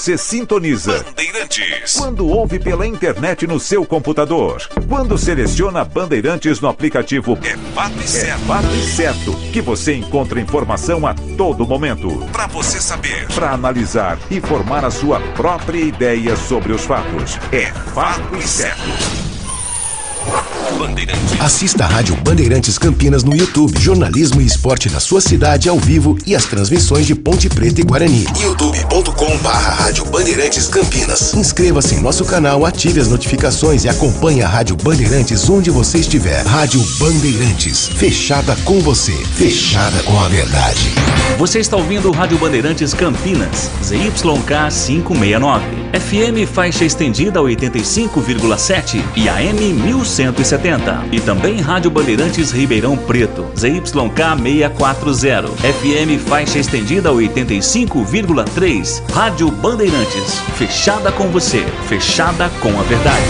você sintoniza. Bandeirantes. Quando ouve pela internet no seu computador. Quando seleciona Bandeirantes no aplicativo. É fato e certo. É fato e certo que você encontra informação a todo momento. Para você saber. Para analisar e formar a sua própria ideia sobre os fatos. É fato e certo. Bandeirantes. Assista a Rádio Bandeirantes Campinas no YouTube. Jornalismo e esporte da sua cidade ao vivo e as transmissões de Ponte Preta e Guarani. youtube.com/Rádio Bandeirantes Campinas. Inscreva-se em nosso canal, ative as notificações e acompanhe a Rádio Bandeirantes onde você estiver. Rádio Bandeirantes. Fechada com você. Fechada com a verdade. Você está ouvindo Rádio Bandeirantes Campinas, ZYK 569. FM faixa estendida 85,7 e AM 1170. E também Rádio Bandeirantes Ribeirão Preto, ZYK 640. FM faixa estendida 85,3. Rádio Bandeirantes, fechada com você, fechada com a verdade.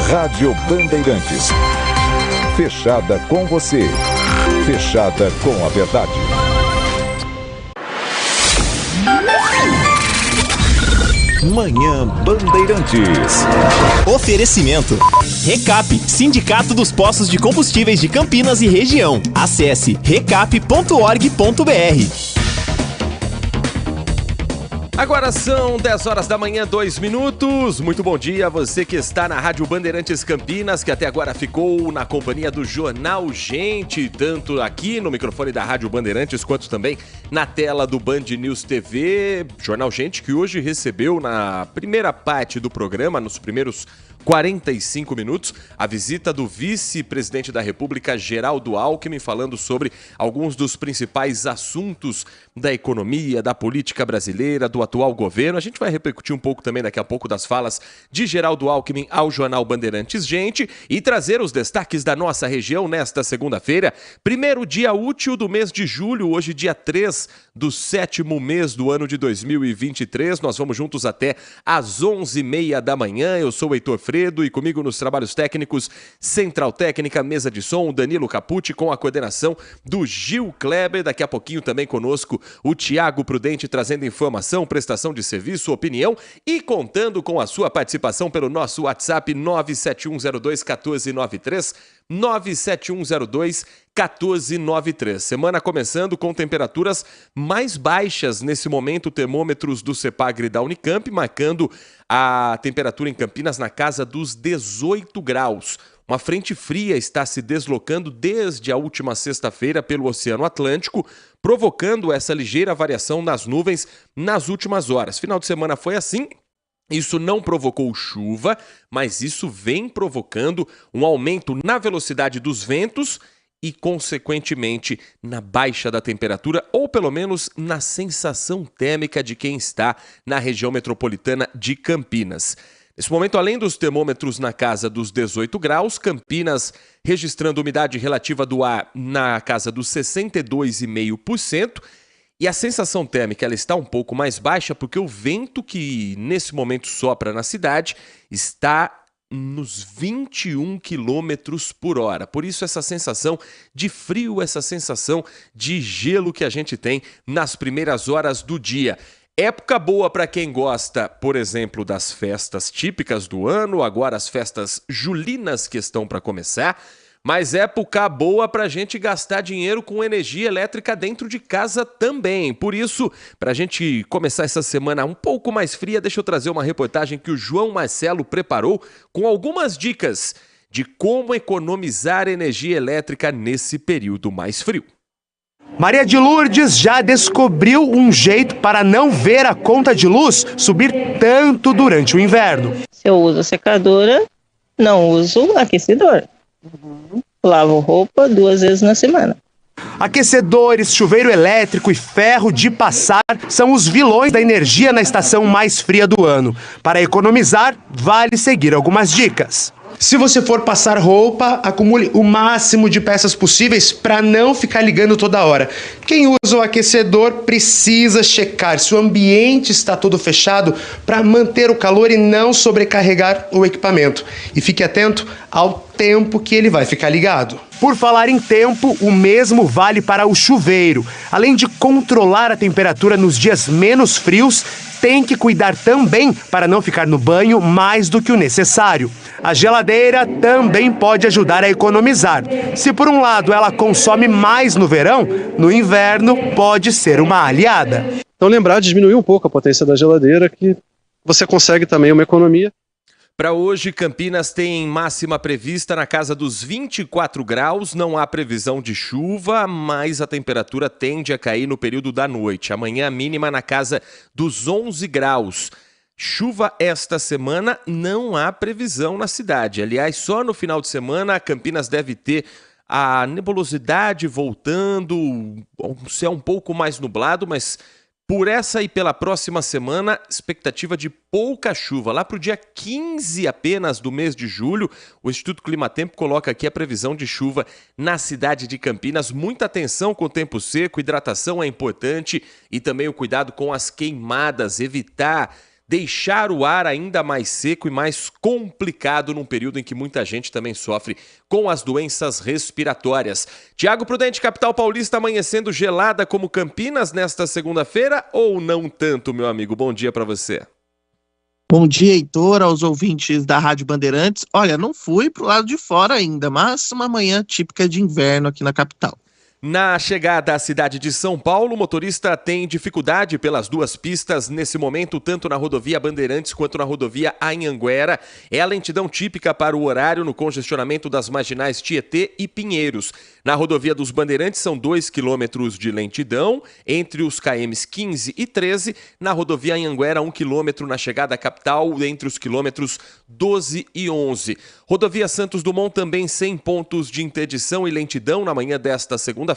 Rádio Bandeirantes. Fechada com você. Fechada com a verdade. Manhã Bandeirantes. Oferecimento. Recap, Sindicato dos Postos de Combustíveis de Campinas e região. Acesse recap.org.br. Agora são 10 horas da manhã, 2 minutos. Muito bom dia a você que está na Rádio Bandeirantes Campinas, que até agora ficou na companhia do Jornal Gente, tanto aqui no microfone da Rádio Bandeirantes, quanto também na tela do Band News TV. Jornal Gente que hoje recebeu na primeira parte do programa, nos primeiros 45 minutos, a visita do vice-presidente da República, Geraldo Alckmin, falando sobre alguns dos principais assuntos da economia, da política brasileira, do atual governo. A gente vai repercutir um pouco também daqui a pouco das falas de Geraldo Alckmin ao Jornal Bandeirantes Gente e trazer os destaques da nossa região nesta segunda-feira, primeiro dia útil do mês de julho, hoje dia 3 do 7º mês do ano de 2023. Nós vamos juntos até às 11h30 da manhã. Eu sou o Heitor Fredo e comigo nos trabalhos técnicos, Central Técnica, mesa de som, Danilo Capucci, com a coordenação do Gil Kleber. Daqui a pouquinho também conosco o Tiago Prudente, trazendo informação, prestação de serviço, opinião e contando com a sua participação pelo nosso WhatsApp 97102-1493, 97102-1493. Semana começando com temperaturas mais baixas nesse momento, termômetros do CEPAGRE da Unicamp, marcando a temperatura em Campinas na casa dos 18 graus. Uma frente fria está se deslocando desde a última sexta-feira pelo Oceano Atlântico, provocando essa ligeira variação nas nuvens nas últimas horas. Final de semana foi assim. Isso não provocou chuva, mas isso vem provocando um aumento na velocidade dos ventos e, consequentemente, na baixa da temperatura, ou pelo menos na sensação térmica de quem está na região metropolitana de Campinas. Nesse momento, além dos termômetros na casa dos 18 graus, Campinas registrando umidade relativa do ar na casa dos 62,5%, e a sensação térmica ela está um pouco mais baixa porque o vento que nesse momento sopra na cidade está nos 21 quilômetros por hora. Por isso essa sensação de frio, essa sensação de gelo que a gente tem nas primeiras horas do dia. Época boa para quem gosta, por exemplo, das festas típicas do ano, agora as festas julinas que estão para começar, mas época boa para a gente gastar dinheiro com energia elétrica dentro de casa também. Por isso, para a gente começar essa semana um pouco mais fria, deixa eu trazer uma reportagem que o João Marcelo preparou com algumas dicas de como economizar energia elétrica nesse período mais frio. Maria de Lourdes já descobriu um jeito para não ver a conta de luz subir tanto durante o inverno. Se eu uso secadora, não uso aquecedor. Lavo roupa 2 vezes na semana. Aquecedores, chuveiro elétrico e ferro de passar são os vilões da energia na estação mais fria do ano. Para economizar, vale seguir algumas dicas. Se você for passar roupa, acumule o máximo de peças possíveis para não ficar ligando toda hora. Quem usa o aquecedor precisa checar se o ambiente está todo fechado para manter o calor e não sobrecarregar o equipamento. E fique atento ao tempo que ele vai ficar ligado. Por falar em tempo, o mesmo vale para o chuveiro. Além de controlar a temperatura nos dias menos frios, tem que cuidar também para não ficar no banho mais do que o necessário. A geladeira também pode ajudar a economizar. Se por um lado ela consome mais no verão, no inverno pode ser uma aliada. Então lembrar de diminuir um pouco a potência da geladeira, que você consegue também uma economia. Para hoje, Campinas tem máxima prevista na casa dos 24 graus, não há previsão de chuva, mas a temperatura tende a cair no período da noite. Amanhã, a mínima na casa dos 11 graus. Chuva esta semana, não há previsão na cidade. Aliás, só no final de semana, Campinas deve ter a nebulosidade voltando, o céu um pouco mais nublado, mas por essa e pela próxima semana, expectativa de pouca chuva. Lá para o dia 15 apenas do mês de julho, o Instituto Climatempo coloca aqui a previsão de chuva na cidade de Campinas. Muita atenção com o tempo seco, hidratação é importante e também o cuidado com as queimadas, evitar deixar o ar ainda mais seco e mais complicado num período em que muita gente também sofre com as doenças respiratórias. Tiago Prudente, capital paulista, amanhecendo gelada como Campinas nesta segunda-feira ou não tanto, meu amigo? Bom dia para você. Bom dia, Heitor, aos ouvintes da Rádio Bandeirantes. Olha, não fui pro lado de fora ainda, mas uma manhã típica de inverno aqui na capital. Na chegada à cidade de São Paulo, o motorista tem dificuldade pelas duas pistas nesse momento, tanto na rodovia Bandeirantes quanto na rodovia Anhanguera. É a lentidão típica para o horário no congestionamento das marginais Tietê e Pinheiros. Na rodovia dos Bandeirantes são 2 quilômetros de lentidão entre os KMs 15 e 13. Na rodovia Anhanguera, 1 quilômetro na chegada à capital entre os quilômetros 12 e 11. Rodovia Santos Dumont também sem pontos de interdição e lentidão na manhã desta segunda-feira.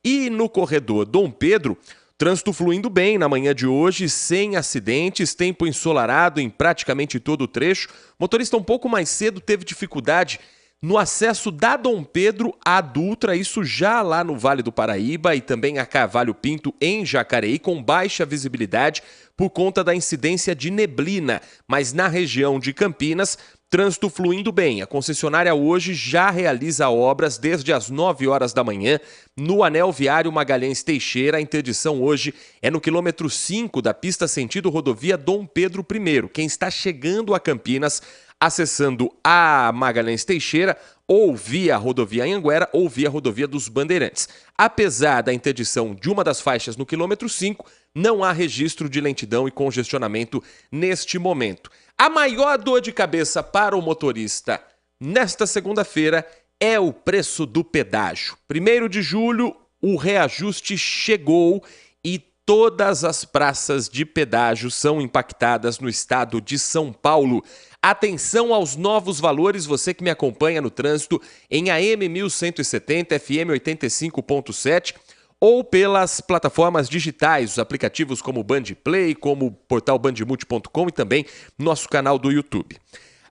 E no corredor Dom Pedro, trânsito fluindo bem na manhã de hoje, sem acidentes, tempo ensolarado em praticamente todo o trecho. Motorista um pouco mais cedo teve dificuldade no acesso da Dom Pedro à Dutra, isso já lá no Vale do Paraíba e também a Carvalho Pinto em Jacareí, com baixa visibilidade por conta da incidência de neblina. Mas na região de Campinas, trânsito fluindo bem. A concessionária hoje já realiza obras desde as 9 horas da manhã no anel viário Magalhães Teixeira. A interdição hoje é no quilômetro 5 da pista sentido rodovia Dom Pedro I. Quem está chegando a Campinas, acessando a Magalhães Teixeira, ou via rodovia Anhanguera ou via rodovia dos Bandeirantes. Apesar da interdição de uma das faixas no quilômetro 5, não há registro de lentidão e congestionamento neste momento. A maior dor de cabeça para o motorista nesta segunda-feira é o preço do pedágio. 1º de julho, o reajuste chegou e todas as praças de pedágio são impactadas no estado de São Paulo. Atenção aos novos valores, você que me acompanha no trânsito em AM 1170, FM 85.7 ou pelas plataformas digitais, os aplicativos como Band Play, como o portal bandmulti.com e também nosso canal do YouTube.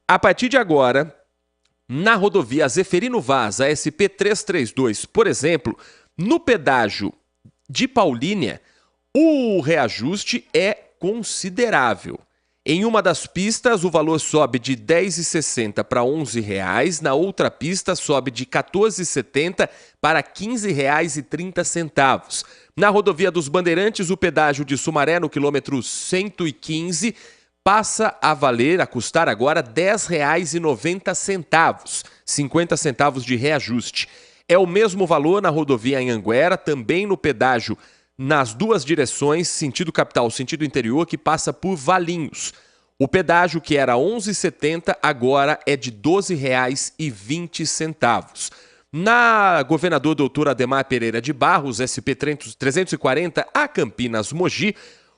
A partir de agora, na rodovia Zeferino Vaz, a SP 332, por exemplo, no pedágio de Paulínia, o reajuste é considerável. Em uma das pistas, o valor sobe de R$ 10,60 para R$ 11,00. Na outra pista, sobe de R$ 14,70 para R$ 15,30. Na rodovia dos Bandeirantes, o pedágio de Sumaré, no quilômetro 115, passa a custar agora R$ 10,90, 50 centavos de reajuste. É o mesmo valor na rodovia Anhanguera, também no pedágio nas duas direções, sentido capital, sentido interior, que passa por Valinhos. O pedágio, que era R$ 11,70, agora é de R$ 12,20. Na Governador Doutor Ademar Pereira de Barros, SP 340, a Campinas Mogi,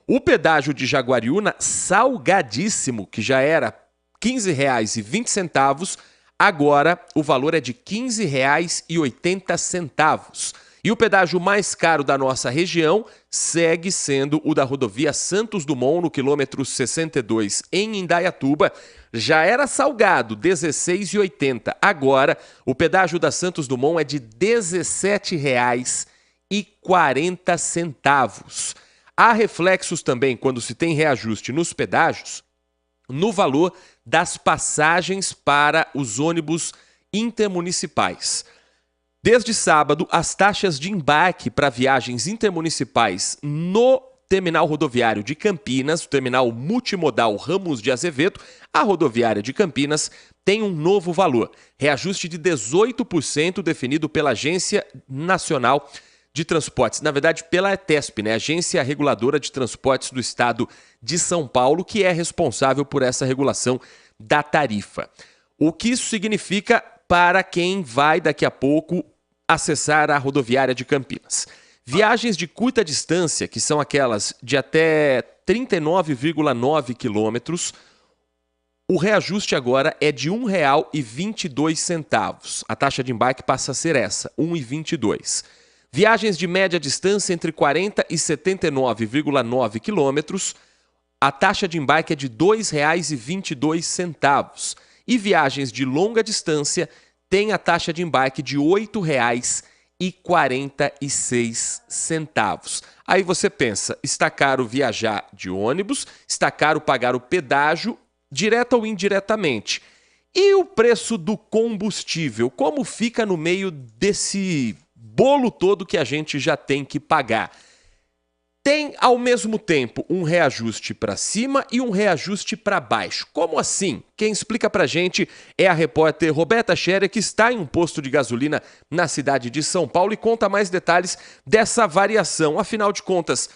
o pedágio de Jaguariúna, salgadíssimo, que já era R$ 15,20, agora o valor é de R$ 15,80. E o pedágio mais caro da nossa região segue sendo o da rodovia Santos Dumont, no quilômetro 62, em Indaiatuba. Já era salgado, R$ 16,80. Agora, o pedágio da Santos Dumont é de R$ 17,40. Há reflexos também, quando se tem reajuste nos pedágios, no valor das passagens para os ônibus intermunicipais. Desde sábado, as taxas de embarque para viagens intermunicipais no terminal rodoviário de Campinas, o terminal multimodal Ramos de Azevedo, a rodoviária de Campinas, tem um novo valor, reajuste de 18% definido pela Agência Nacional de Transportes, na verdade pela ETESP, né? Agência Reguladora de Transportes do Estado de São Paulo, que é responsável por essa regulação da tarifa. O que isso significa para quem vai daqui a pouco acessar a rodoviária de Campinas? Viagens de curta distância, que são aquelas de até 39,9 quilômetros, o reajuste agora é de R$ 1,22. A taxa de embarque passa a ser essa, R$ 1,22. Viagens de média distância entre 40 e 79,9 quilômetros, a taxa de embarque é de R$ 2,22. E viagens de longa distância tem a taxa de embarque de R$ 8,46. Aí você pensa, está caro viajar de ônibus, está caro pagar o pedágio, direta ou indiretamente. E o preço do combustível, como fica no meio desse bolo todo que a gente já tem que pagar? Tem, ao mesmo tempo, um reajuste para cima e um reajuste para baixo. Como assim? Quem explica pra gente é a repórter Roberta Scherer, que está em um posto de gasolina na cidade de São Paulo e conta mais detalhes dessa variação. Afinal de contas,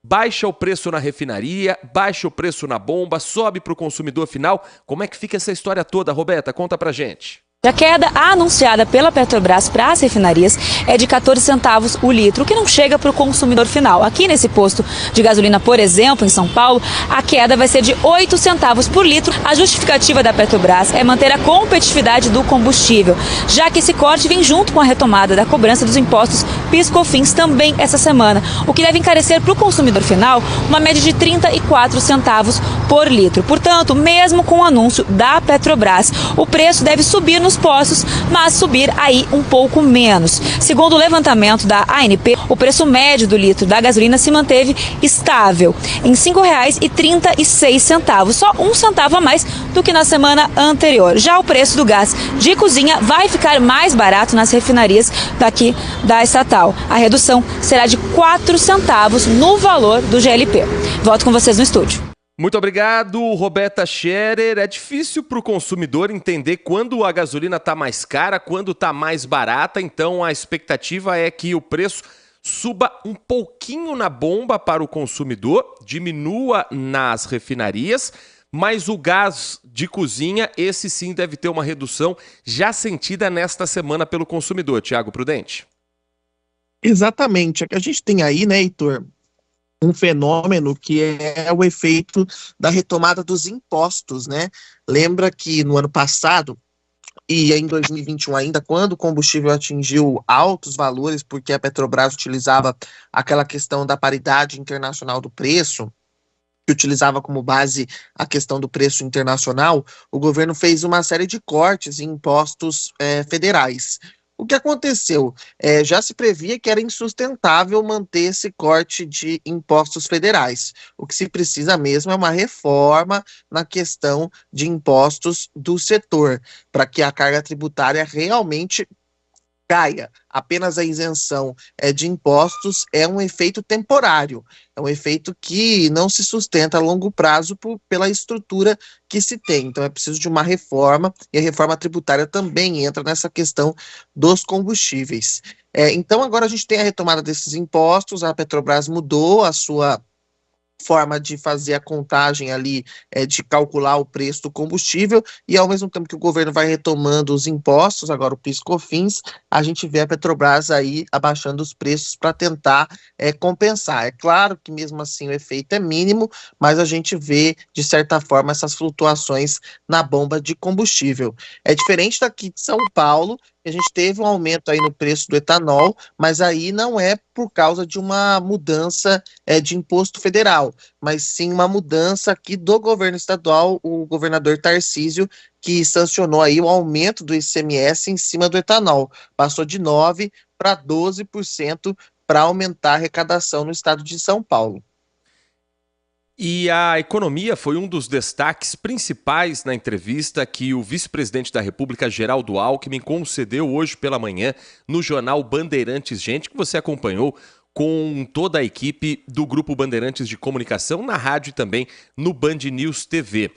baixa o preço na refinaria, baixa o preço na bomba, sobe para o consumidor final. Como é que fica essa história toda, Roberta? Conta pra gente. A queda anunciada pela Petrobras para as refinarias é de 14 centavos o litro, o que não chega para o consumidor final. Aqui nesse posto de gasolina, por exemplo, em São Paulo, a queda vai ser de 8 centavos por litro. A justificativa da Petrobras é manter a competitividade do combustível, já que esse corte vem junto com a retomada da cobrança dos impostos PIS/COFINS também essa semana, o que deve encarecer para o consumidor final uma média de 34 centavos por litro. Portanto, mesmo com o anúncio da Petrobras, o preço deve subir nos postos, mas subir aí um pouco menos. Segundo o levantamento da ANP, o preço médio do litro da gasolina se manteve estável em R$ 5,36, só 1 centavo a mais do que na semana anterior. Já o preço do gás de cozinha vai ficar mais barato nas refinarias daqui da estatal. A redução será de 4 centavos no valor do GLP. Volto com vocês no estúdio. Muito obrigado, Roberta Scherer. É difícil para o consumidor entender quando a gasolina está mais cara, quando está mais barata. Então, a expectativa é que o preço suba um pouquinho na bomba para o consumidor, diminua nas refinarias, mas o gás de cozinha, esse sim deve ter uma redução já sentida nesta semana pelo consumidor. Tiago Prudente. Exatamente. É que a gente tem aí, né, Heitor, um fenômeno que é o efeito da retomada dos impostos, né? Lembra que no ano passado, e em 2021 ainda, quando o combustível atingiu altos valores, porque a Petrobras utilizava aquela questão da paridade internacional do preço, que utilizava como base a questão do preço internacional, o governo fez uma série de cortes em impostos federais. O que aconteceu? Já se previa que era insustentável manter esse corte de impostos federais. O que se precisa mesmo é uma reforma na questão de impostos do setor, para que a carga tributária realmente caia. Apenas a isenção de impostos é um efeito temporário, é um efeito que não se sustenta a longo prazo pela estrutura que se tem. Então é preciso de uma reforma, e a reforma tributária também entra nessa questão dos combustíveis. Então agora a gente tem a retomada desses impostos, a Petrobras mudou a sua forma de fazer a contagem ali, de calcular o preço do combustível, e ao mesmo tempo que o governo vai retomando os impostos, agora o PIS/COFINS, a gente vê a Petrobras aí abaixando os preços para tentar compensar. É claro que mesmo assim o efeito é mínimo, mas a gente vê, de certa forma, essas flutuações na bomba de combustível. É diferente daqui de São Paulo, a gente teve um aumento aí no preço do etanol, mas aí não é por causa de uma mudança de imposto federal, mas sim uma mudança aqui do governo estadual, o governador Tarcísio, que sancionou aí o aumento do ICMS em cima do etanol. Passou de 9% para 12% para aumentar a arrecadação no estado de São Paulo. E a economia foi um dos destaques principais na entrevista que o vice-presidente da República, Geraldo Alckmin, concedeu hoje pela manhã no jornal Bandeirantes Gente, que você acompanhou com toda a equipe do Grupo Bandeirantes de Comunicação, na rádio e também no Band News TV.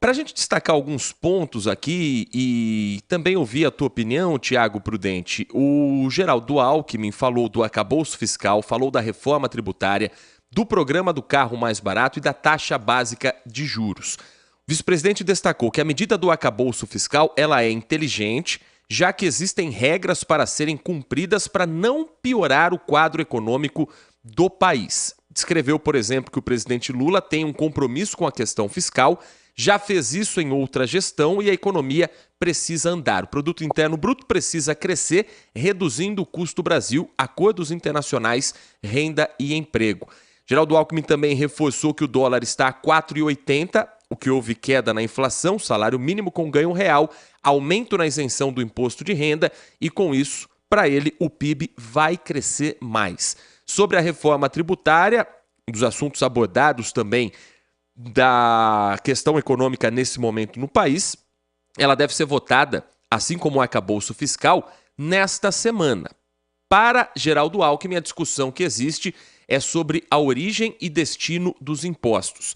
Para a gente destacar alguns pontos aqui e também ouvir a tua opinião, Tiago Prudente, o Geraldo Alckmin falou do arcabouço fiscal, falou da reforma tributária, do programa do carro mais barato e da taxa básica de juros. O vice-presidente destacou que a medida do arcabouço fiscal ela é inteligente, já que existem regras para serem cumpridas para não piorar o quadro econômico do país. Descreveu, por exemplo, que o presidente Lula tem um compromisso com a questão fiscal, já fez isso em outra gestão e a economia precisa andar. O produto interno bruto precisa crescer, reduzindo o custo Brasil, acordos internacionais, renda e emprego. Geraldo Alckmin também reforçou que o dólar está a 4,80, o que houve queda na inflação, salário mínimo com ganho real, aumento na isenção do imposto de renda e, com isso, para ele, o PIB vai crescer mais. Sobre a reforma tributária, um dos assuntos abordados também da questão econômica nesse momento no país, ela deve ser votada, assim como o arcabouço fiscal, nesta semana. Para Geraldo Alckmin, a discussão que existe é sobre a origem e destino dos impostos.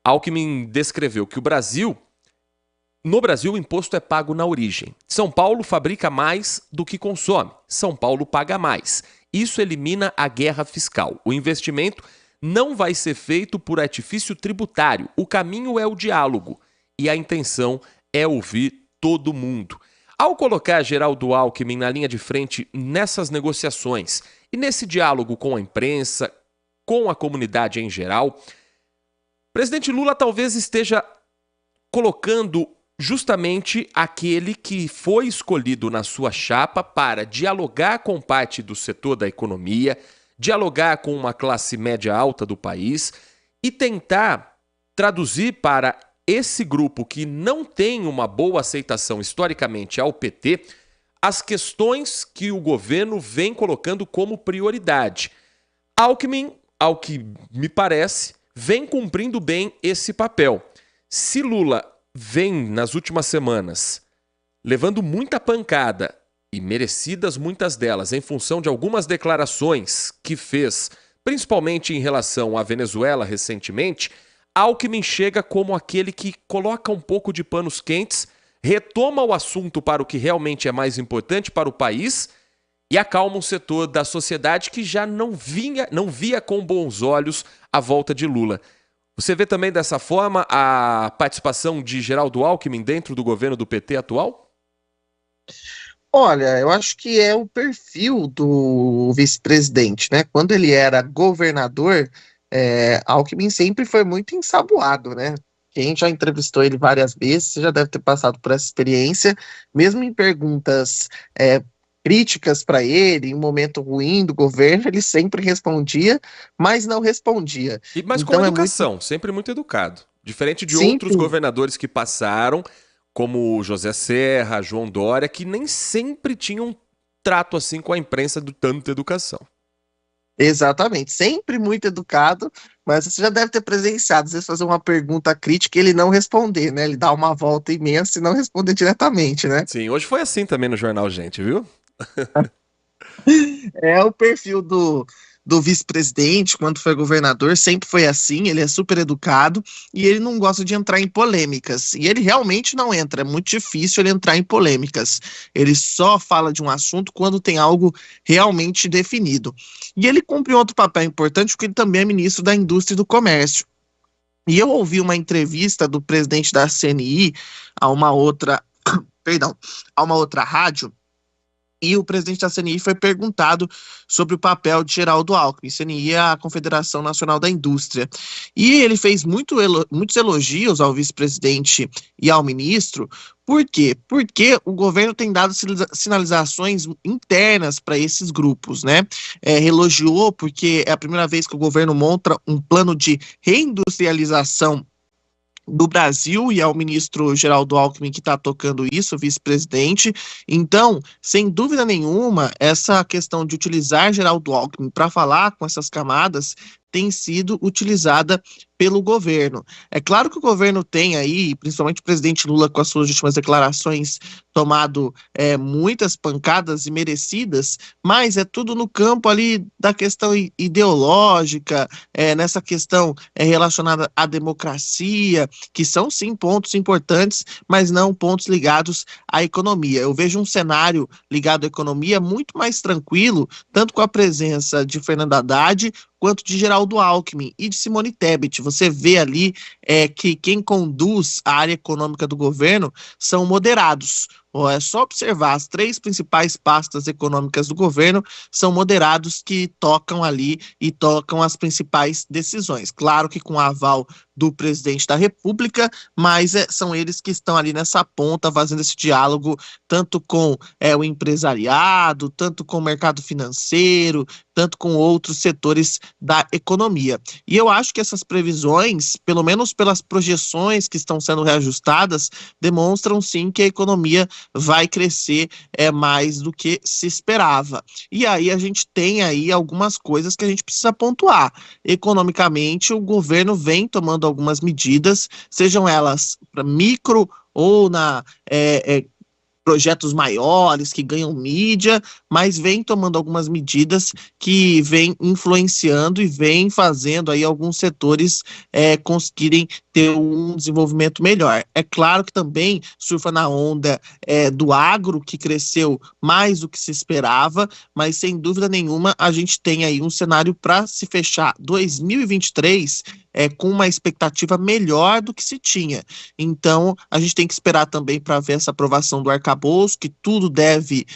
Alckmin descreveu que no Brasil o imposto é pago na origem. São Paulo fabrica mais do que consome. São Paulo paga mais. Isso elimina a guerra fiscal. O investimento não vai ser feito por artifício tributário. O caminho é o diálogo e a intenção é ouvir todo mundo. Ao colocar Geraldo Alckmin na linha de frente nessas negociações e nesse diálogo com a imprensa, com a comunidade em geral, o presidente Lula talvez esteja colocando justamente aquele que foi escolhido na sua chapa para dialogar com parte do setor da economia, dialogar com uma classe média alta do país e tentar traduzir para esse grupo que não tem uma boa aceitação historicamente ao PT, as questões que o governo vem colocando como prioridade. Alckmin, ao que me parece, vem cumprindo bem esse papel. Se Lula vem, nas últimas semanas, levando muita pancada, e merecidas muitas delas, em função de algumas declarações que fez, principalmente em relação à Venezuela recentemente, Alckmin chega como aquele que coloca um pouco de panos quentes, retoma o assunto para o que realmente é mais importante para o país e acalma um setor da sociedade que já não via com bons olhos a volta de Lula. Você vê também dessa forma a participação de Geraldo Alckmin dentro do governo do PT atual? Olha, eu acho que é o perfil do vice-presidente, né? Quando ele era governador, Alckmin sempre foi muito ensaboado, né? Quem já entrevistou ele várias vezes, você já deve ter passado por essa experiência, mesmo em perguntas críticas para ele, em um momento ruim do governo, ele sempre respondia, mas não respondia. Mas então, com educação, sempre muito educado. Diferente de outros governadores que passaram, como José Serra, João Dória, que nem sempre tinham um trato assim com a imprensa de tanta educação. Exatamente, sempre muito educado, mas você já deve ter presenciado, às vezes fazer uma pergunta crítica e ele não responder, né? Ele dá uma volta imensa e não responder diretamente, né? Sim, hoje foi assim também no Jornal Gente, viu? É o perfil do vice-presidente, quando foi governador, sempre foi assim, ele é super educado e ele não gosta de entrar em polêmicas, e ele realmente não entra, é muito difícil ele entrar em polêmicas, ele só fala de um assunto quando tem algo realmente definido. E ele cumpre outro papel importante, porque ele também é ministro da Indústria e do Comércio. E eu ouvi uma entrevista do presidente da CNI a uma outra rádio, e o presidente da CNI foi perguntado sobre o papel de Geraldo Alckmin. CNI é a Confederação Nacional da Indústria. E ele fez muitos elogios ao vice-presidente e ao ministro. Por quê? Porque o governo tem dado sinalizações internas para esses grupos, né? Elogiou porque é a primeira vez que o governo monta um plano de reindustrialização do Brasil, e é o ministro Geraldo Alckmin que está tocando isso, o vice-presidente. Então, sem dúvida nenhuma, essa questão de utilizar Geraldo Alckmin para falar com essas camadas tem sido utilizada pelo governo. É claro que o governo tem aí, principalmente o presidente Lula com as suas últimas declarações, tomado muitas pancadas e merecidas, mas é tudo no campo ali da questão ideológica, nessa questão relacionada à democracia, que são sim pontos importantes, mas não pontos ligados à economia. Eu vejo um cenário ligado à economia muito mais tranquilo, tanto com a presença de Fernando Haddad, quanto de Geraldo Alckmin e de Simone Tebet. Você vê ali que quem conduz a área econômica do governo são moderados. É só observar, as 3 principais pastas econômicas do governo são moderados que tocam ali e tocam as principais decisões. Claro que com o aval do presidente da República, mas são eles que estão ali nessa ponta fazendo esse diálogo tanto com o empresariado, tanto com o mercado financeiro, tanto com outros setores da economia. E eu acho que essas previsões, pelo menos pelas projeções que estão sendo reajustadas, demonstram sim que a economia vai crescer mais do que se esperava. E aí a gente tem aí algumas coisas que a gente precisa pontuar. Economicamente, o governo vem tomando algumas medidas, sejam elas para micro ou na projetos maiores que ganham mídia, mas vem tomando algumas medidas que vem influenciando e vem fazendo aí alguns setores conseguirem ter um desenvolvimento melhor. É claro que também surfa na onda do agro, que cresceu mais do que se esperava, mas sem dúvida nenhuma a gente tem aí um cenário para se fechar 2023 com uma expectativa melhor do que se tinha. Então, a gente tem que esperar também para ver essa aprovação do arcabouço, que tudo deve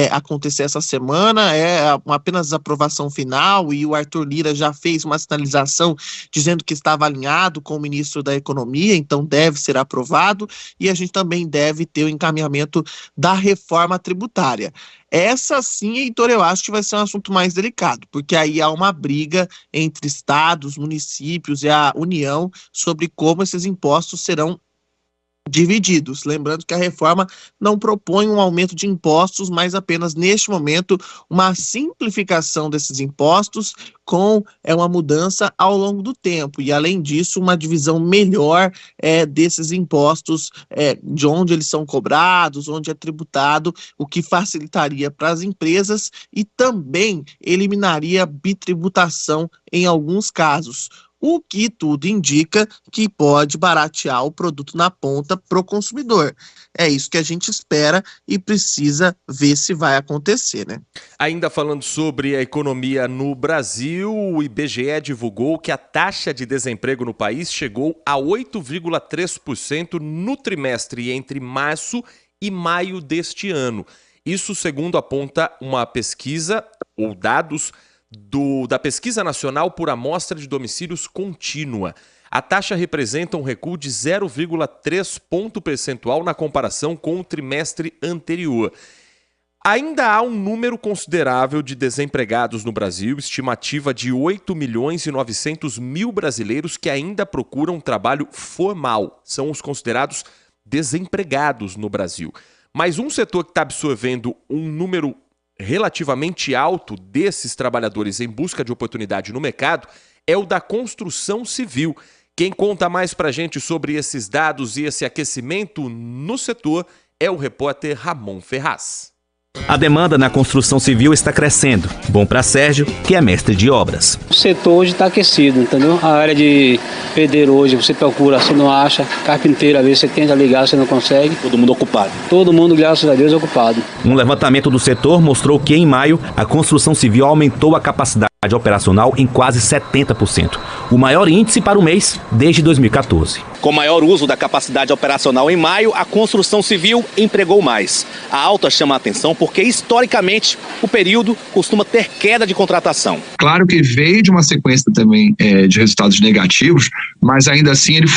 acontecer essa semana, apenas a aprovação final, e o Arthur Lira já fez uma sinalização dizendo que estava alinhado com o ministro da Economia, então deve ser aprovado, e a gente também deve ter o encaminhamento da reforma tributária. Essa sim, Heitor, eu acho que vai ser um assunto mais delicado, porque aí há uma briga entre estados, municípios e a União sobre como esses impostos serão divididos. Lembrando que a reforma não propõe um aumento de impostos, mas apenas neste momento uma simplificação desses impostos com uma mudança ao longo do tempo, e além disso uma divisão melhor desses impostos, de onde eles são cobrados, onde é tributado, o que facilitaria para as empresas e também eliminaria a bitributação em alguns casos. O que tudo indica que pode baratear o produto na ponta para o consumidor. É isso que a gente espera e precisa ver se vai acontecer, né? Ainda falando sobre a economia no Brasil, o IBGE divulgou que a taxa de desemprego no país chegou a 8,3% no trimestre entre março e maio deste ano. Isso segundo aponta uma pesquisa ou dados da Pesquisa Nacional por Amostra de Domicílios Contínua. A taxa representa um recuo de 0,3 ponto percentual na comparação com o trimestre anterior. Ainda há um número considerável de desempregados no Brasil, estimativa de 8.900.000 brasileiros que ainda procuram trabalho formal. São os considerados desempregados no Brasil. Mas um setor que está absorvendo um número relativamente alto desses trabalhadores em busca de oportunidade no mercado é o da construção civil. Quem conta mais pra gente sobre esses dados e esse aquecimento no setor é o repórter Ramon Ferraz. A demanda na construção civil está crescendo. Bom para Sérgio, que é mestre de obras. O setor hoje está aquecido, entendeu? A área de pedreiro hoje, você procura, você não acha. Carpinteiro, às vezes você tenta ligar, você não consegue. Todo mundo ocupado. Todo mundo, graças a Deus, ocupado. Um levantamento do setor mostrou que em maio a construção civil aumentou a capacidade operacional em quase 70%. O maior índice para o mês desde 2014. Com maior uso da capacidade operacional em maio, a construção civil empregou mais. A alta chama a atenção porque, historicamente, o período costuma ter queda de contratação. Claro que veio de uma sequência também de resultados negativos, mas ainda assim ele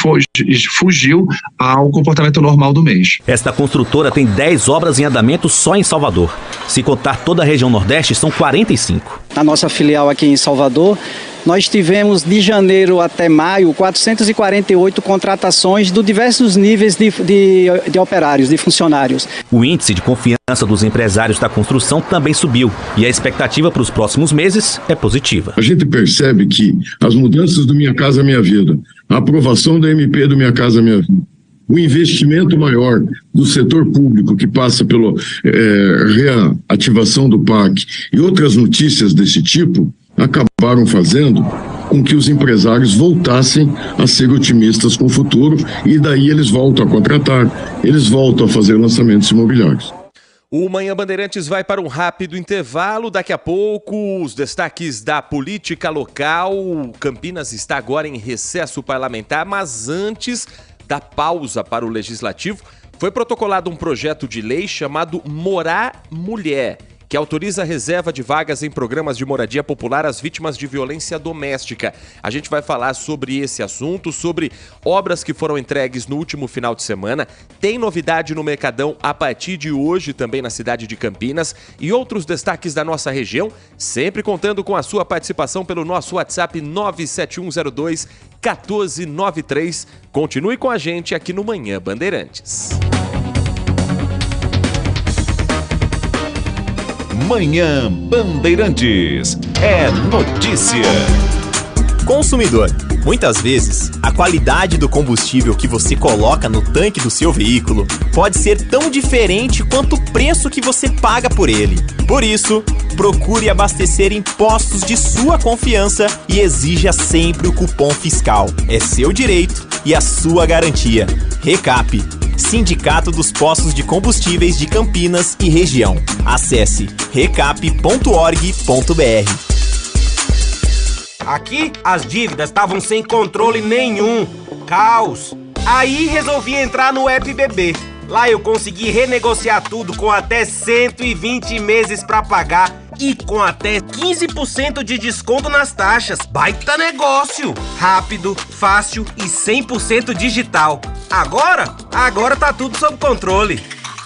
fugiu ao comportamento normal do mês. Esta construtora tem 10 obras em andamento só em Salvador. Se contar toda a região Nordeste, são 45. A nossa filial aqui em Salvador nós tivemos de janeiro até maio 448 contratações de diversos níveis de operários, de funcionários. O índice de confiança dos empresários da construção também subiu e a expectativa para os próximos meses é positiva. A gente percebe que as mudanças do Minha Casa Minha Vida, a aprovação da MP do Minha Casa Minha Vida, o investimento maior do setor público que passa pela reativação do PAC e outras notícias desse tipo acabaram fazendo com que os empresários voltassem a ser otimistas com o futuro e daí eles voltam a contratar, eles voltam a fazer lançamentos imobiliários. O Manhã Bandeirantes vai para um rápido intervalo. Daqui a pouco, os destaques da política local. Campinas está agora em recesso parlamentar, mas antes da pausa para o Legislativo, foi protocolado um projeto de lei chamado Morar Mulher, que autoriza a reserva de vagas em programas de moradia popular às vítimas de violência doméstica. A gente vai falar sobre esse assunto, sobre obras que foram entregues no último final de semana. Tem novidade no Mercadão a partir de hoje também na cidade de Campinas e outros destaques da nossa região, sempre contando com a sua participação pelo nosso WhatsApp 97102-1493. Continue com a gente aqui no Manhã Bandeirantes. Manhã Bandeirantes. É notícia. Consumidor, muitas vezes, a qualidade do combustível que você coloca no tanque do seu veículo pode ser tão diferente quanto o preço que você paga por ele. Por isso, procure abastecer em postos de sua confiança e exija sempre o cupom fiscal. É seu direito e a sua garantia. Recap, Sindicato dos Postos de Combustíveis de Campinas e Região. Acesse recap.org.br. Aqui, as dívidas estavam sem controle nenhum. Caos. Aí resolvi entrar no App BB. Lá eu consegui renegociar tudo com até 120 meses pra pagar e com até 15% de desconto nas taxas. Baita negócio! Rápido, fácil e 100% digital. Agora tá tudo sob controle.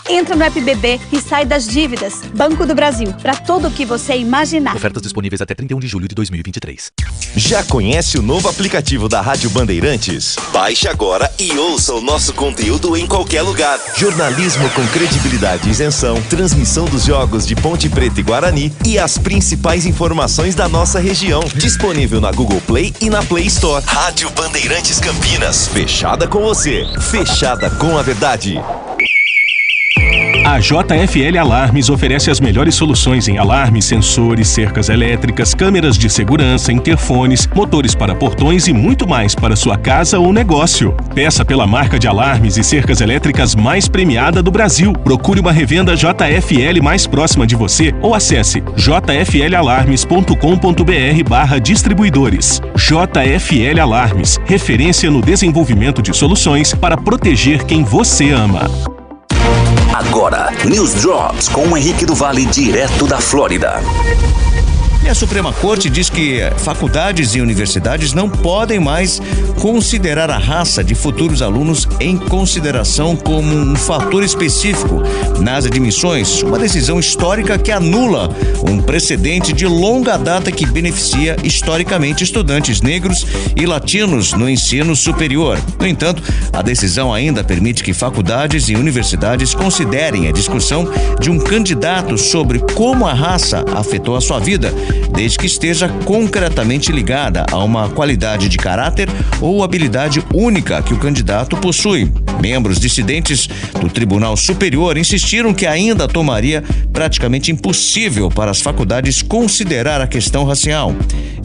Entra no App BB e sai das dívidas. Banco do Brasil, para tudo o que você imaginar. Ofertas disponíveis até 31 de julho de 2023. Já conhece o novo aplicativo da Rádio Bandeirantes? Baixe agora e ouça o nosso conteúdo em qualquer lugar. Jornalismo com credibilidade e isenção, transmissão dos jogos de Ponte Preta e Guarani e as principais informações da nossa região. Disponível na Google Play e na Play Store. Rádio Bandeirantes Campinas. Fechada com você. Fechada com a verdade. A JFL Alarmes oferece as melhores soluções em alarmes, sensores, cercas elétricas, câmeras de segurança, interfones, motores para portões e muito mais para sua casa ou negócio. Peça pela marca de alarmes e cercas elétricas mais premiada do Brasil. Procure uma revenda JFL mais próxima de você ou acesse jflalarmes.com.br/distribuidores. JFL Alarmes, referência no desenvolvimento de soluções para proteger quem você ama. Agora, News Drops com o Henrique do Vale, direto da Flórida. E a Suprema Corte diz que faculdades e universidades não podem mais considerar a raça de futuros alunos em consideração como um fator específico nas admissões, uma decisão histórica que anula um precedente de longa data que beneficia historicamente estudantes negros e latinos no ensino superior. No entanto, a decisão ainda permite que faculdades e universidades considerem a discussão de um candidato sobre como a raça afetou a sua vida, desde que esteja concretamente ligada a uma qualidade de caráter ou habilidade única que o candidato possui. Membros dissidentes do Tribunal Superior insistiram que ainda tornaria praticamente impossível para as faculdades considerar a questão racial.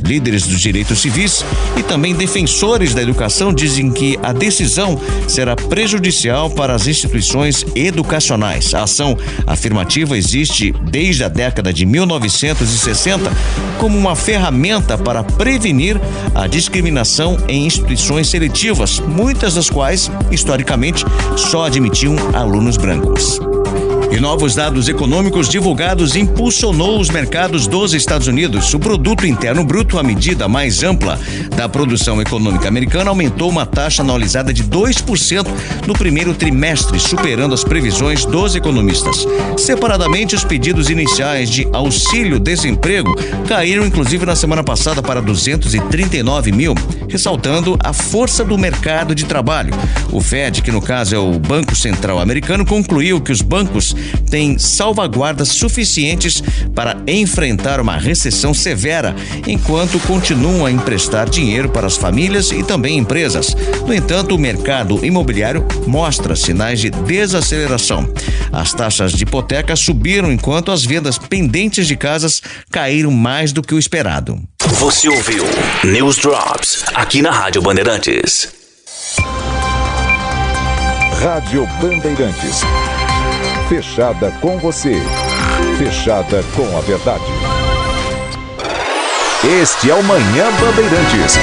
Líderes dos direitos civis e também defensores da educação dizem que a decisão será prejudicial para as instituições educacionais. A ação afirmativa existe desde a década de 1960 como uma ferramenta para prevenir a discriminação em instituições seletivas, muitas das quais, historicamente, só admitiam alunos brancos. E novos dados econômicos divulgados impulsionou os mercados dos Estados Unidos. O produto interno bruto, a medida mais ampla da produção econômica americana, aumentou uma taxa anualizada de 2% no primeiro trimestre, superando as previsões dos economistas. Separadamente, os pedidos iniciais de auxílio-desemprego caíram, inclusive, na semana passada para 239 mil, ressaltando a força do mercado de trabalho. O Fed, que no caso é o Banco Central Americano, concluiu que os bancos têm salvaguardas suficientes para enfrentar uma recessão severa, enquanto continuam a emprestar dinheiro para as famílias e também empresas. No entanto, o mercado imobiliário mostra sinais de desaceleração. As taxas de hipoteca subiram, enquanto as vendas pendentes de casas caíram mais do que o esperado. Você ouviu News Drops aqui na Rádio Bandeirantes. Rádio Bandeirantes. Fechada com você. Fechada com a verdade. Este é o Manhã Bandeirantes.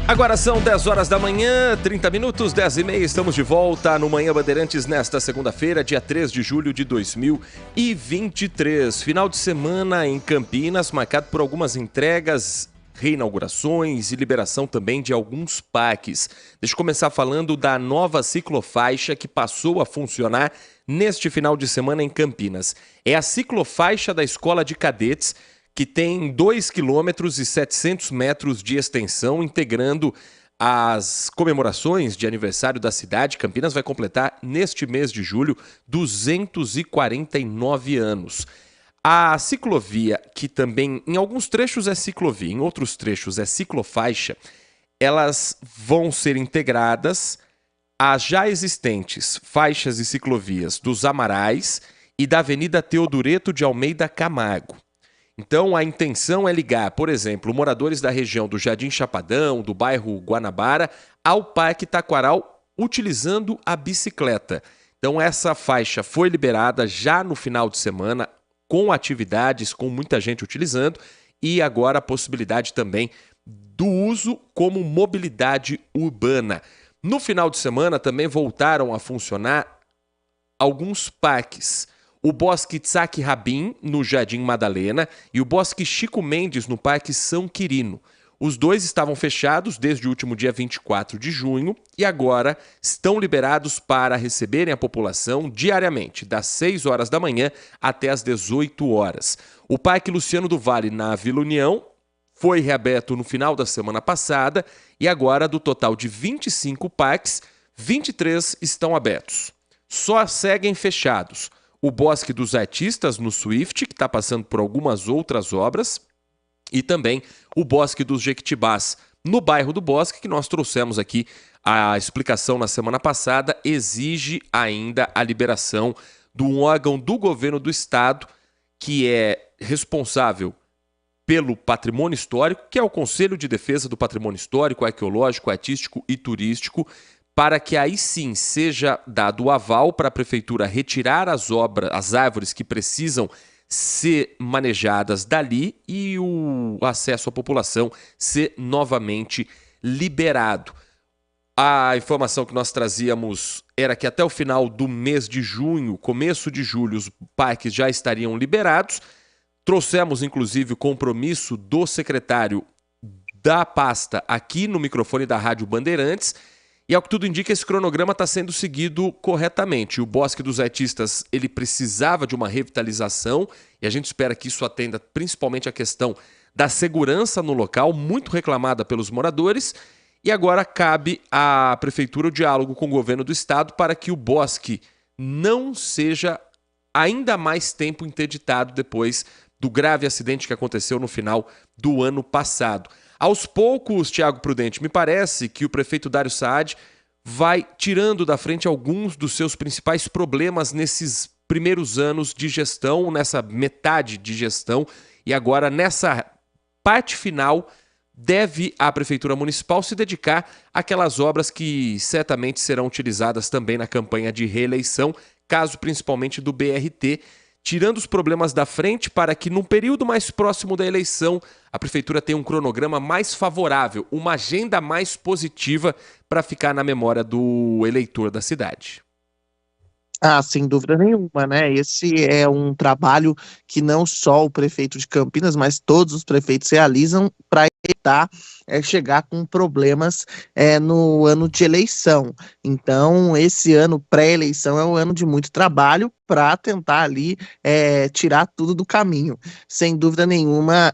Agora são 10 horas da manhã, 30 minutos, 10h30. Estamos de volta no Manhã Bandeirantes nesta segunda-feira, dia 3 de julho de 2023. Final de semana em Campinas, marcado por algumas entregas, reinaugurações e liberação também de alguns parques. Deixa eu começar falando da nova ciclofaixa que passou a funcionar neste final de semana em Campinas. É a ciclofaixa da Escola de Cadetes, que tem 2 quilômetros e 700 metros de extensão, integrando as comemorações de aniversário da cidade. Campinas vai completar, neste mês de julho, 249 anos. A ciclovia, que também em alguns trechos é ciclovia, em outros trechos é ciclofaixa, elas vão ser integradas às já existentes faixas e ciclovias dos Amarais e da Avenida Teodureto de Almeida Camargo. Então, a intenção é ligar, por exemplo, moradores da região do Jardim Chapadão, do bairro Guanabara, ao Parque Taquaral, utilizando a bicicleta. Então, essa faixa foi liberada já no final de semana, com atividades, com muita gente utilizando, e agora a possibilidade também do uso como mobilidade urbana. No final de semana também voltaram a funcionar alguns parques. O Bosque Tsaque Rabin, no Jardim Madalena, e o Bosque Chico Mendes, no Parque São Quirino. Os dois estavam fechados desde o último dia 24 de junho e agora estão liberados para receberem a população diariamente, das 6 horas da manhã até as 18 horas. O Parque Luciano do Vale, na Vila União, foi reaberto no final da semana passada e agora, do total de 25 parques, 23 estão abertos. Só seguem fechados o Bosque dos Artistas, no Swift, que está passando por algumas outras obras, e também o Bosque dos Jequitibás, no bairro do Bosque, que nós trouxemos aqui a explicação na semana passada, exige ainda a liberação de um órgão do governo do estado, que é responsável pelo patrimônio histórico, que é o Conselho de Defesa do Patrimônio Histórico, Arqueológico, Artístico e Turístico, para que aí sim seja dado o aval para a prefeitura retirar as árvores que precisam ser manejadas dali e o acesso à população ser novamente liberado. A informação que nós trazíamos era que até o final do mês de junho, começo de julho, os parques já estariam liberados. Trouxemos, inclusive, o compromisso do secretário da pasta aqui no microfone da Rádio Bandeirantes. E ao que tudo indica, esse cronograma está sendo seguido corretamente. O Bosque dos Artistas, ele precisava de uma revitalização e a gente espera que isso atenda principalmente a questão da segurança no local, muito reclamada pelos moradores. E agora cabe à Prefeitura o diálogo com o governo do estado para que o bosque não seja ainda mais tempo interditado depois do grave acidente que aconteceu no final do ano passado. Aos poucos, Tiago Prudente, me parece que o prefeito Dário Saad vai tirando da frente alguns dos seus principais problemas nesses primeiros anos de gestão, nessa metade de gestão, e agora nessa parte final deve a Prefeitura Municipal se dedicar àquelas obras que certamente serão utilizadas também na campanha de reeleição, caso principalmente do BRT, tirando os problemas da frente para que, num período mais próximo da eleição, a Prefeitura tenha um cronograma mais favorável, uma agenda mais positiva para ficar na memória do eleitor da cidade. Ah, sem dúvida nenhuma, né? Esse é um trabalho que não só o prefeito de Campinas, mas todos os prefeitos realizam para evitar chegar com problemas no ano de eleição. Então, esse ano pré-eleição é um ano de muito trabalho para tentar ali tirar tudo do caminho. Sem dúvida nenhuma,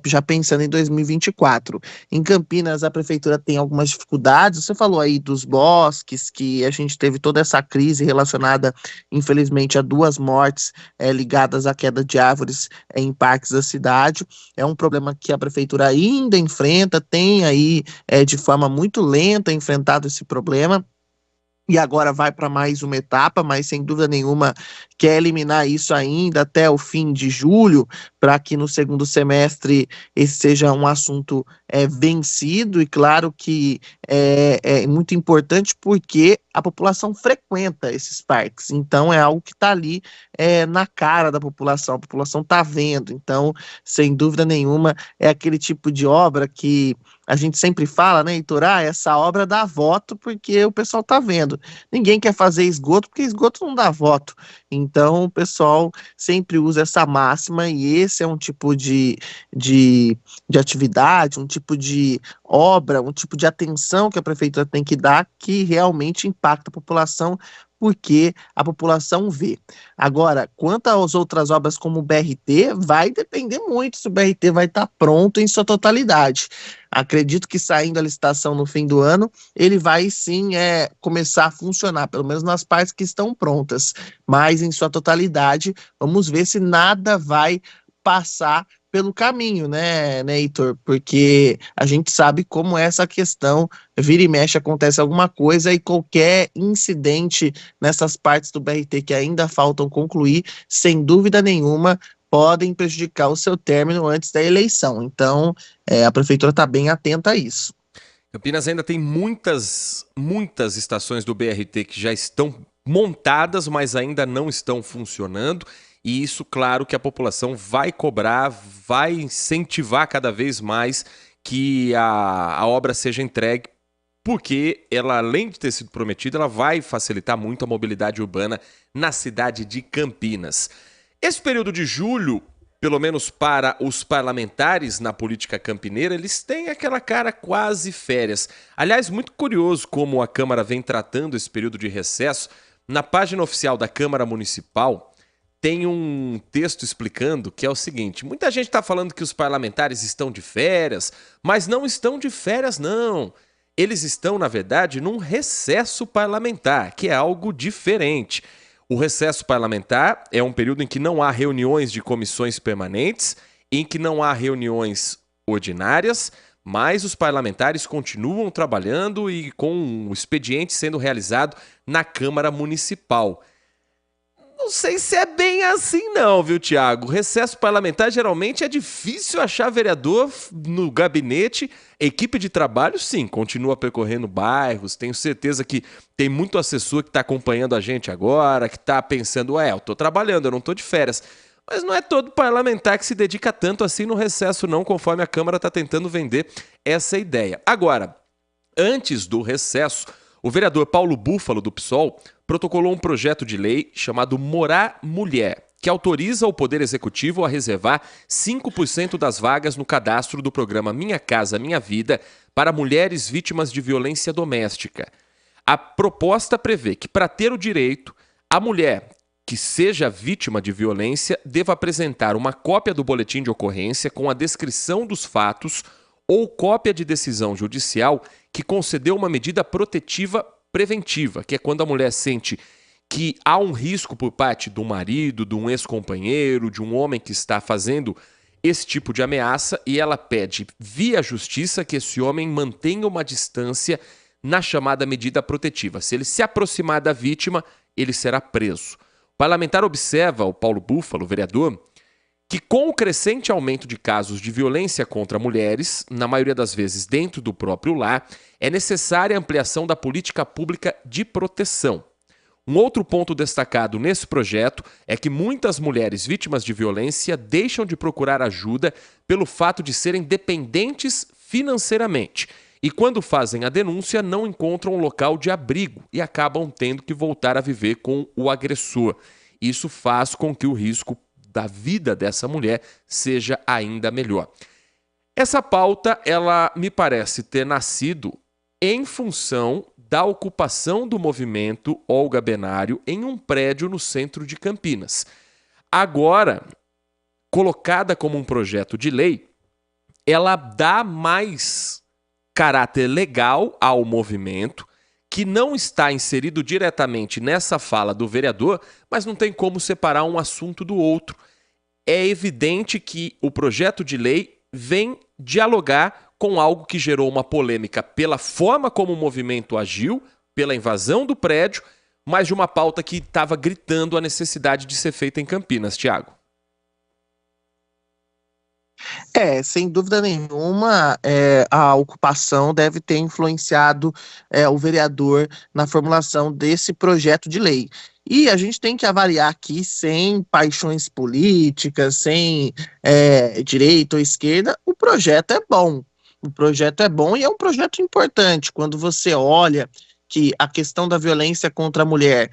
já pensando em 2024. Em Campinas, a prefeitura tem algumas dificuldades. Você falou aí dos bosques, que a gente teve toda essa crise relacionada, infelizmente, a 2 mortes ligadas à queda de árvores em parques da cidade. É um problema que a prefeitura ainda enfrenta, tem aí de forma muito lenta enfrentado esse problema. E agora vai para mais uma etapa, mas sem dúvida nenhuma quer eliminar isso ainda até o fim de julho, para que no segundo semestre esse seja um assunto vencido. E claro que é muito importante porque a população frequenta esses parques, então é algo que está ali na cara da população, a população está vendo. Então, sem dúvida nenhuma, é aquele tipo de obra que a gente sempre fala, né, Heitor? Essa obra dá voto porque o pessoal tá vendo. Ninguém quer fazer esgoto porque esgoto não dá voto. Então o pessoal sempre usa essa máxima e esse é um tipo de atividade, um tipo de obra, um tipo de atenção que a prefeitura tem que dar que realmente impacta a população, porque a população vê. Agora, quanto às outras obras como o BRT, vai depender muito se o BRT vai estar pronto em sua totalidade. Acredito que saindo a licitação no fim do ano, ele vai sim começar a funcionar, pelo menos nas partes que estão prontas. Mas em sua totalidade, vamos ver se nada vai passar pelo caminho, né, Heitor? Porque a gente sabe como é essa questão, vira e mexe, acontece alguma coisa e qualquer incidente nessas partes do BRT que ainda faltam concluir, sem dúvida nenhuma, podem prejudicar o seu término antes da eleição. Então, a prefeitura está bem atenta a isso. Campinas ainda tem muitas estações do BRT que já estão montadas, mas ainda não estão funcionando. E isso, claro, que a população vai cobrar, vai incentivar cada vez mais que a obra seja entregue, porque ela, além de ter sido prometida, ela vai facilitar muito a mobilidade urbana na cidade de Campinas. Esse período de julho, pelo menos para os parlamentares na política campineira, eles têm aquela cara quase férias. Aliás, muito curioso como a Câmara vem tratando esse período de recesso. Na página oficial da Câmara Municipal, tem um texto explicando que é o seguinte: muita gente está falando que os parlamentares estão de férias, mas não estão de férias, não. Eles estão, na verdade, num recesso parlamentar, que é algo diferente. O recesso parlamentar é um período em que não há reuniões de comissões permanentes, em que não há reuniões ordinárias, mas os parlamentares continuam trabalhando e com o expediente sendo realizado na Câmara Municipal. Não sei se é bem assim não, viu, Tiago? Recesso parlamentar geralmente é difícil achar vereador no gabinete. Equipe de trabalho, sim, continua percorrendo bairros. Tenho certeza que tem muito assessor que está acompanhando a gente agora, que está pensando, eu estou trabalhando, eu não estou de férias. Mas não é todo parlamentar que se dedica tanto assim no recesso não, conforme a Câmara está tentando vender essa ideia. Agora, antes do recesso, o vereador Paulo Búfalo, do PSOL, protocolou um projeto de lei chamado Morar Mulher, que autoriza o Poder Executivo a reservar 5% das vagas no cadastro do programa Minha Casa Minha Vida para mulheres vítimas de violência doméstica. A proposta prevê que, para ter o direito, a mulher que seja vítima de violência deva apresentar uma cópia do boletim de ocorrência com a descrição dos fatos ou cópia de decisão judicial que concedeu uma medida protetiva preventiva, que é quando a mulher sente que há um risco por parte do marido, de um ex-companheiro, de um homem que está fazendo esse tipo de ameaça, e ela pede via justiça que esse homem mantenha uma distância na chamada medida protetiva. Se ele se aproximar da vítima, ele será preso. O parlamentar observa, o Paulo Búfalo, vereador, que com o crescente aumento de casos de violência contra mulheres, na maioria das vezes dentro do próprio lar, é necessária a ampliação da política pública de proteção. Um outro ponto destacado nesse projeto é que muitas mulheres vítimas de violência deixam de procurar ajuda pelo fato de serem dependentes financeiramente. e quando fazem a denúncia não encontram um local de abrigo e acabam tendo que voltar a viver com o agressor. Isso faz com que o risco da vida dessa mulher seja ainda melhor. Essa pauta, ela me parece ter nascido em função da ocupação do movimento Olga Benário em um prédio no centro de Campinas. Agora, colocada como um projeto de lei, ela dá mais caráter legal ao movimento, que não está inserido diretamente nessa fala do vereador, mas não tem como separar um assunto do outro. É evidente que o projeto de lei vem dialogar com algo que gerou uma polêmica pela forma como o movimento agiu, pela invasão do prédio, mas de uma pauta que estava gritando a necessidade de ser feita em Campinas, Tiago. Sem dúvida nenhuma, a ocupação deve ter influenciado o vereador na formulação desse projeto de lei. E a gente tem que avaliar aqui sem paixões políticas, sem direita ou esquerda, o projeto é bom. O projeto é bom e é um projeto importante. Quando você olha que a questão da violência contra a mulher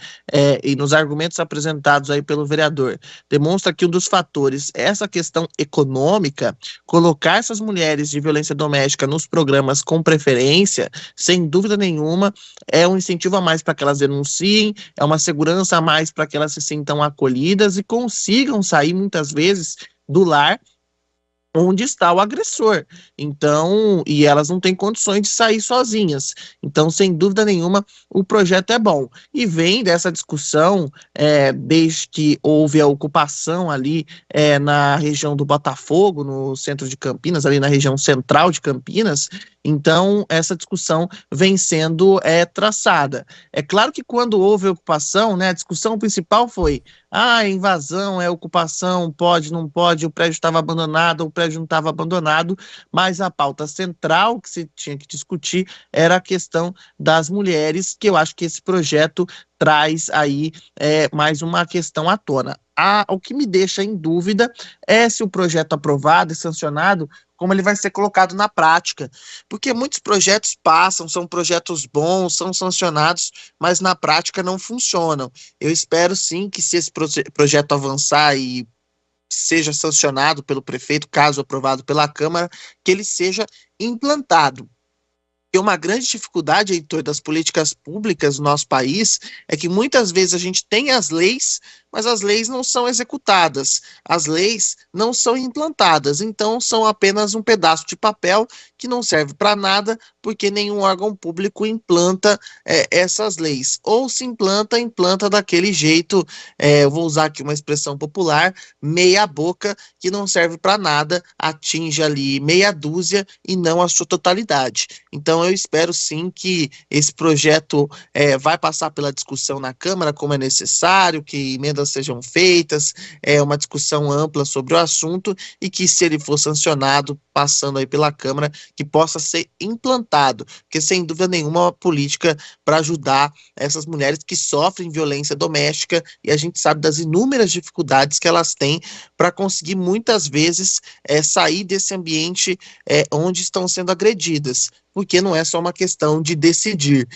e nos argumentos apresentados aí pelo vereador, demonstra que um dos fatores é essa questão econômica, colocar essas mulheres de violência doméstica nos programas com preferência, sem dúvida nenhuma, é um incentivo a mais para que elas denunciem, é uma segurança a mais para que elas se sintam acolhidas e consigam sair muitas vezes do lar onde está o agressor. Então, e elas não têm condições de sair sozinhas. Então, sem dúvida nenhuma, o projeto é bom. E vem dessa discussão, desde que houve a ocupação ali na região do Botafogo, no centro de Campinas, ali na região central de Campinas. Então, essa discussão vem sendo traçada. É claro que quando houve a ocupação, a discussão principal foi invasão, ocupação, pode, não pode, o prédio estava abandonado, o prédio não estava abandonado, mas a pauta central que se tinha que discutir era a questão das mulheres, que eu acho que esse projeto traz aí mais uma questão à tona. O que me deixa em dúvida é se o projeto aprovado e sancionado, como ele vai ser colocado na prática, porque muitos projetos passam, são projetos bons, são sancionados, mas na prática não funcionam. Eu espero sim que, se esse projeto avançar e seja sancionado pelo prefeito, caso aprovado pela Câmara, que ele seja implantado. E uma grande dificuldade, Heitor, das políticas públicas no nosso país é que muitas vezes a gente tem as leis, mas as leis não são executadas, as leis não são implantadas, então são apenas um pedaço de papel que não serve para nada, porque nenhum órgão público implanta essas leis. Ou se implanta daquele jeito, eu vou usar aqui uma expressão popular, meia boca, que não serve para nada, atinge ali meia dúzia e não a sua totalidade. Então eu espero sim que esse projeto vai passar pela discussão na Câmara, como é necessário, que emendas sejam feitas, uma discussão ampla sobre o assunto e que, se ele for sancionado, passando aí pela Câmara, que possa ser implantado, porque sem dúvida nenhuma é uma política para ajudar essas mulheres que sofrem violência doméstica, e a gente sabe das inúmeras dificuldades que elas têm para conseguir muitas vezes sair desse ambiente onde estão sendo agredidas. Porque não é só uma questão de decidir.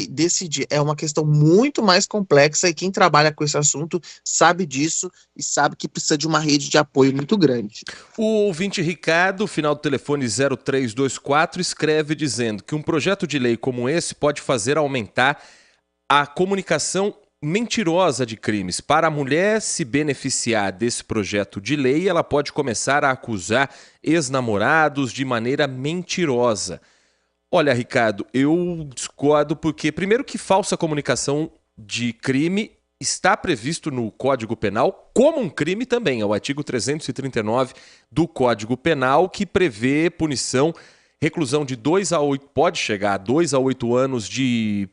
Decidir é uma questão muito mais complexa, e quem trabalha com esse assunto sabe disso e sabe que precisa de uma rede de apoio muito grande. O ouvinte Ricardo, final do telefone 0324, escreve dizendo que um projeto de lei como esse pode fazer aumentar a comunicação mentirosa de crimes. Para a mulher se beneficiar desse projeto de lei, ela pode começar a acusar ex-namorados de maneira mentirosa. Olha, Ricardo, eu discordo porque, primeiro, que falsa comunicação de crime está previsto no Código Penal como um crime também. É o artigo 339 do Código Penal, que prevê punição, reclusão de 2 a 8, pode chegar a 2 a 8 anos de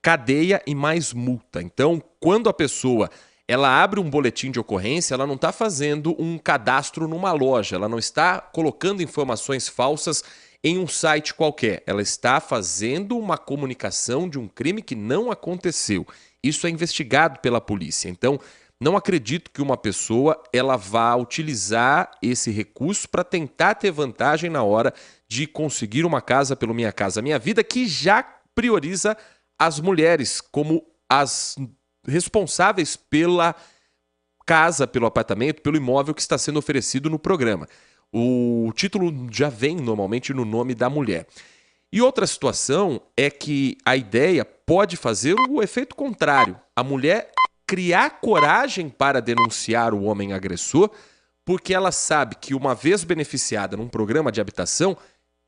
cadeia e mais multa. Então, quando a pessoa ela abre um boletim de ocorrência, ela não está fazendo um cadastro numa loja, ela não está colocando informações falsas em um site qualquer, ela está fazendo uma comunicação de um crime que não aconteceu. Isso é investigado pela polícia. Então, Não acredito que uma pessoa ela vá utilizar esse recurso para tentar ter vantagem na hora de conseguir uma casa pelo Minha Casa Minha Vida, que já prioriza as mulheres como as responsáveis pela casa, pelo apartamento, pelo imóvel que está sendo oferecido no programa. O título já vem normalmente no nome da mulher. E outra situação é que a ideia pode fazer o efeito contrário. A mulher criar coragem para denunciar o homem agressor, porque ela sabe que uma vez beneficiada num programa de habitação,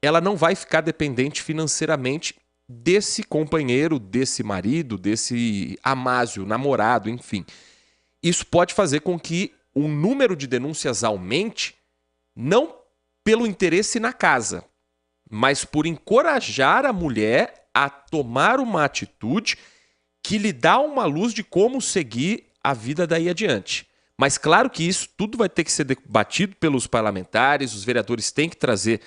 ela não vai ficar dependente financeiramente desse companheiro, desse marido, desse amásio, namorado, enfim. Isso pode fazer com que o número de denúncias aumente, não pelo interesse na casa, mas por encorajar a mulher a tomar uma atitude que lhe dá uma luz de como seguir a vida daí adiante. Mas claro que isso tudo vai ter que ser debatido pelos parlamentares, os vereadores têm que trazer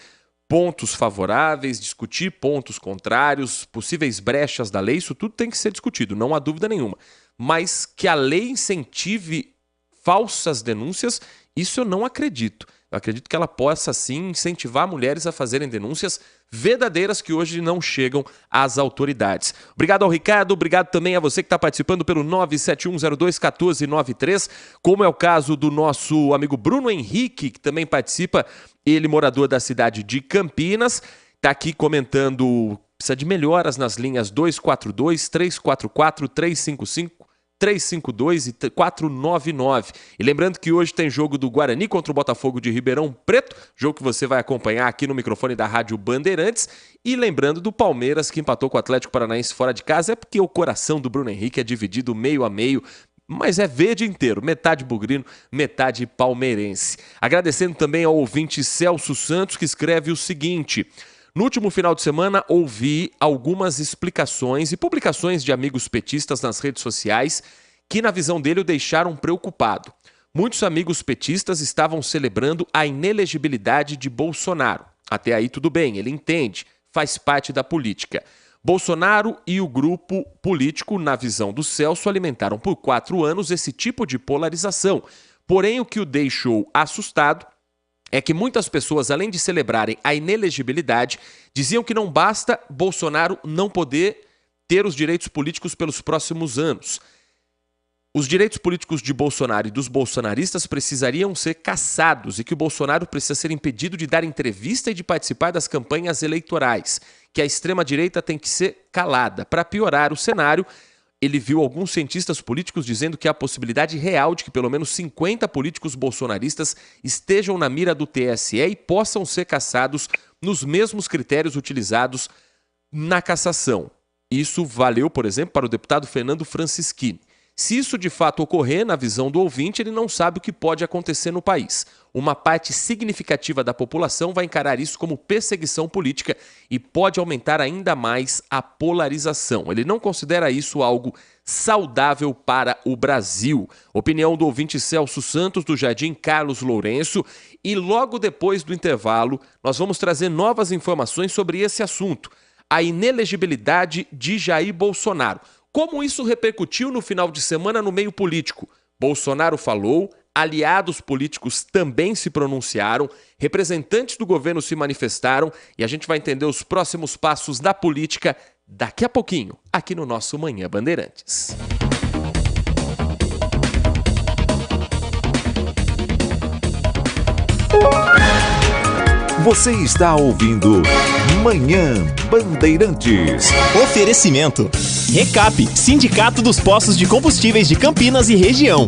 pontos favoráveis, discutir pontos contrários, possíveis brechas da lei, isso tudo tem que ser discutido, não há dúvida nenhuma. Mas que a lei incentive falsas denúncias, isso eu não acredito. Eu acredito que ela possa, sim, incentivar mulheres a fazerem denúncias verdadeiras que hoje não chegam às autoridades. Obrigado ao Ricardo, obrigado também a você que está participando pelo 971021493, como é o caso do nosso amigo Bruno Henrique, que também participa, ele morador da cidade de Campinas, está aqui comentando, precisa de melhoras nas linhas 242, 344, 355, 352 e 499. E lembrando que hoje tem jogo do Guarani contra o Botafogo de Ribeirão Preto, jogo que você vai acompanhar aqui no microfone da Rádio Bandeirantes. E lembrando do Palmeiras, que empatou com o Atlético Paranaense fora de casa, é porque o coração do Bruno Henrique é dividido meio a meio, mas é verde inteiro, metade bugrino, metade palmeirense. Agradecendo também ao ouvinte Celso Santos, que escreve o seguinte: no último final de semana, ouvi algumas explicações e publicações de amigos petistas nas redes sociais que, na visão dele, o deixaram preocupado. Muitos amigos petistas estavam celebrando a inelegibilidade de Bolsonaro. Até aí tudo bem, ele entende, faz parte da política. Bolsonaro e o grupo político, na visão do Celso, alimentaram por 4 anos esse tipo de polarização. Porém, o que o deixou assustado é que muitas pessoas, além de celebrarem a inelegibilidade, diziam que não basta Bolsonaro não poder ter os direitos políticos pelos próximos anos. Os direitos políticos de Bolsonaro e dos bolsonaristas precisariam ser cassados e que o Bolsonaro precisa ser impedido de dar entrevista e de participar das campanhas eleitorais, que a extrema-direita tem que ser calada. Para piorar o cenário, ele viu alguns cientistas políticos dizendo que há a possibilidade real de que pelo menos 50 políticos bolsonaristas estejam na mira do TSE e possam ser cassados nos mesmos critérios utilizados na cassação. Isso valeu, por exemplo, para o deputado Fernando Francischini. Se isso de fato ocorrer, na visão do ouvinte, ele não sabe o que pode acontecer no país. Uma parte significativa da população vai encarar isso como perseguição política e pode aumentar ainda mais a polarização. Ele não considera isso algo saudável para o Brasil. Opinião do ouvinte Celso Santos, do Jardim Carlos Lourenço. E logo depois do intervalo, nós vamos trazer novas informações sobre esse assunto. A inelegibilidade de Jair Bolsonaro. Como isso repercutiu no final de semana no meio político? Bolsonaro falou, aliados políticos também se pronunciaram, representantes do governo se manifestaram e a gente vai entender os próximos passos da política daqui a pouquinho, aqui no nosso Manhã Bandeirantes. Você está ouvindo Manhã Bandeirantes. Oferecimento. Recap, Sindicato dos Postos de Combustíveis de Campinas e Região.